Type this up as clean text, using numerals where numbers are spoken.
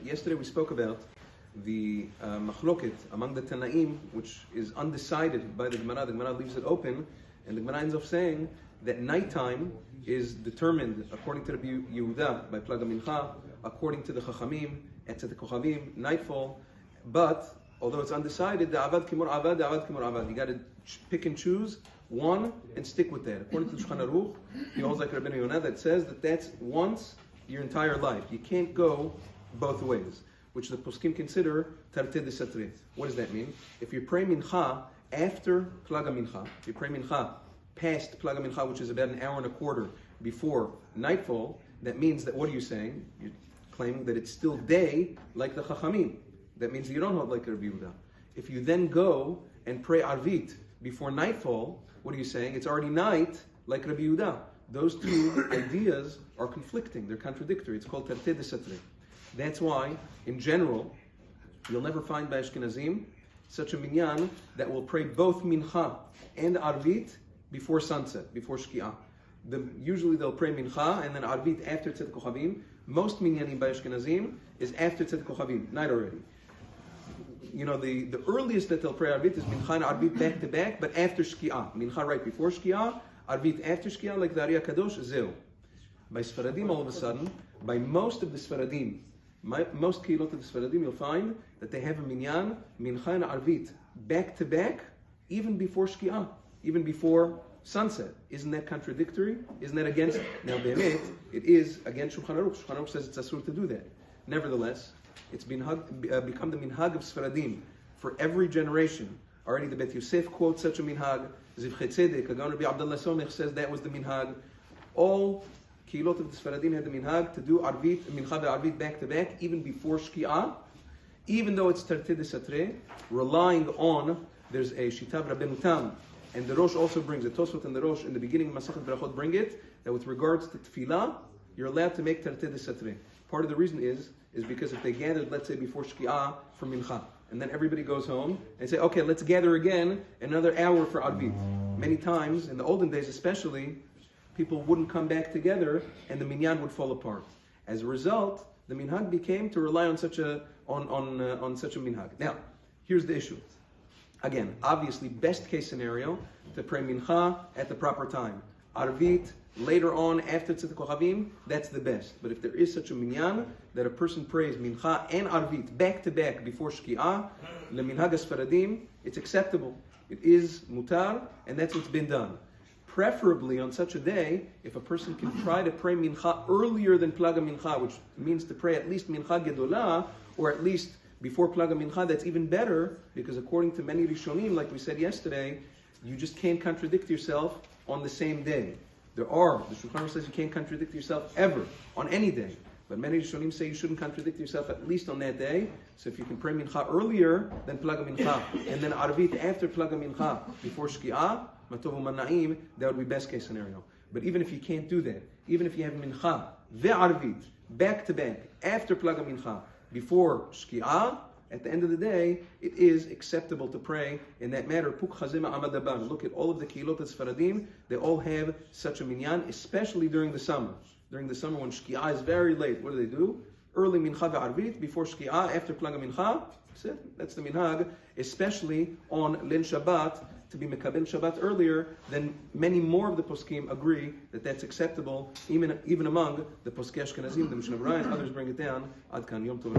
Yesterday we spoke about the machloket among the Tanaim, which is undecided by the Gemara. The Gemara leaves it open, and the Gemara ends up saying that nighttime is determined according to Rabbi Yehuda by Plaga Mincha, according to the Chachamim, and to the Kochavim, nightfall. But although it's undecided, the Avad Kimur Avad, the Avad Kimur Avad. You got to pick and choose one and stick with that. According to the Shulchan Aruch, he holds like Rabbi Yonah that says that that's once your entire life. You can't go both ways, which the poskim consider tarteh de satret. What does that mean? If you pray mincha after plaga mincha, if you pray mincha past plaga mincha, which is about an hour and a quarter before nightfall, that means that what are you saying? You're claiming that it's still day like the chachamim. That means that you don't hold like Rabbi Yehuda. If you then go and pray Aravit before nightfall, what are you saying? It's already night like Rabbi Yehuda. Those two ideas are conflicting. They're contradictory. It's called tarteh de satret. That's why, in general, you'll never find by Ashkenazim such a minyan that will pray both mincha and arvit before sunset, before shki'ah. Usually they'll pray mincha and then arvit after tzedek kochavim. Most minyanim by Ashkenazim is after tzedek kochavim, night already. You know, the earliest that they'll pray arvit is mincha and arvit back to back, but after shki'ah. Mincha right before shki'ah, arvit after shki'ah, like the Ari Kadosh, zeu. By Sfaradim, all of a sudden, by most of the Sfaradim, most kehilot of the Sfaradim, you'll find that they have a minyan, mincha and arvit, back to back, even before shki'ah, even before sunset. Isn't that contradictory? Isn't that against? Now, be'emet, it is against Shulchan Aruch. Shulchan Aruch says it's asur to do that. Nevertheless, it's become the minhag of Sfaradim for every generation. Already the Bet Yosef quotes such a minhag. Zivchei Tzedek, Agan Rabbi Abdullah Somech says that was the minhag. All kehilot of the Sfaradim had the minhag to do arvit, mincha ve'arvit back to back, even before shki'ah, even though it's tarteh de satret, relying on, there's a shitav Rabbeinu Tam, and the Rosh also brings it, Tosfot and the Rosh in the beginning of Masechet Berachot bring it, that with regards to tefillah, you're allowed to make tarteh de satret. Part of the reason is because if they gathered, let's say, before shki'ah for mincha, and then everybody goes home and say, okay, let's gather again another hour for arvit. Many times, in the olden days especially, people wouldn't come back together and the minyan would fall apart. As a result, the minhag became to rely on such a minhag. Now, here's the issue. Again, obviously, best case scenario to pray mincha at the proper time. Arvit later on after tzedek kochavim, that's the best. But if there is such a minyan that a person prays mincha and arvit back to back before shki'ah, le minhag asfaradim, it's acceptable. It is mutar, and that's what's been done. Preferably on such a day, if a person can try to pray mincha earlier than plaga mincha, which means to pray at least mincha gedolah, or at least before plaga mincha, that's even better, because according to many rishonim, like we said yesterday, you just can't contradict yourself on the same day. The Shulchan Aruch says you can't contradict yourself ever, on any day. But many rishonim say you shouldn't contradict yourself at least on that day. So if you can pray mincha earlier than plaga mincha, and then arvit after plaga mincha, before shki'ah, matov u'mana'im, that would be best case scenario. But even if you can't do that, even if you have mincha ve'arvit back to back after plaga mincha before shki'ah, at the end of the day, it is acceptable to pray in that matter. Puk chazema amadaban. Look at all of the kehilot Sfaradim; they all have such a minyan, especially during the summer. During the summer when shki'ah is very late, what do? Early mincha ve'arvit before shki'ah, after plaga mincha. That's the minhag, especially on Leil Shabbat, to be mekabel Shabbat earlier. Then many more of the poskim agree that that's acceptable, even among the poskei Ashkenazim, the Mishnah Berurah, and others bring it down. Ad kan Yom Tov.